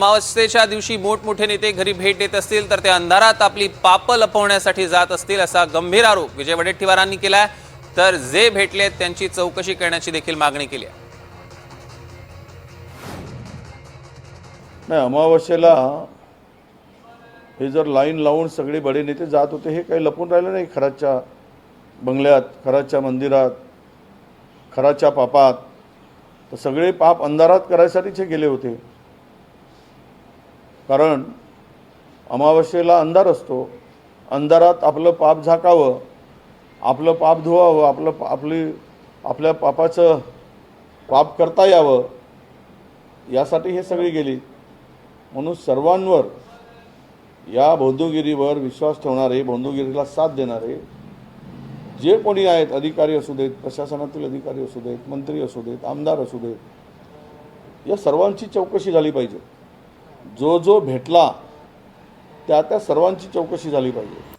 अमावस्येच्या दिवशी मोठमोठे नेते घरी भेट देत असतील तर ते अंधारात आपली पाप लपवण्यासाठी जात असतील असा गंभीर आरोप विजय वडेट्टीवारांनी केलाय। तर जे भेटलेत त्यांची चौकशी करण्याची देखील मागणी केली आहे। नाही, अमावस्येला हे जर लाईन लावून सगळे बडे नेते जात होते, हे काही लपून राहिलं नाही। खराच्या बंगल्यात, खराच्या मंदिरात, खराच्या पापात, तर सगळे पाप अंधारात करायसाठीच हे गेले होते। कारण अमावस्येला अंधार असतो, अंधारात आपलं पाप झाकावं, आपलं पाप धुवावं, आपल्या पापाचं पाप करता यावं, यासाठी हे सगळे गेले। म्हणून सर्वांवर, या बौद्धगिरीवर विश्वास ठेवणारे, बौद्धगिरीला साथ देणारे जे कोणी आहेत, अधिकारी असू देत, प्रशासनातील अधिकारी असू देत, मंत्री असू देत, आमदार असू देत, या सर्वांची चौकशी झाली पाहिजे। जो भेटला त्या सर्वांची चौकशी झाली पाहिजे।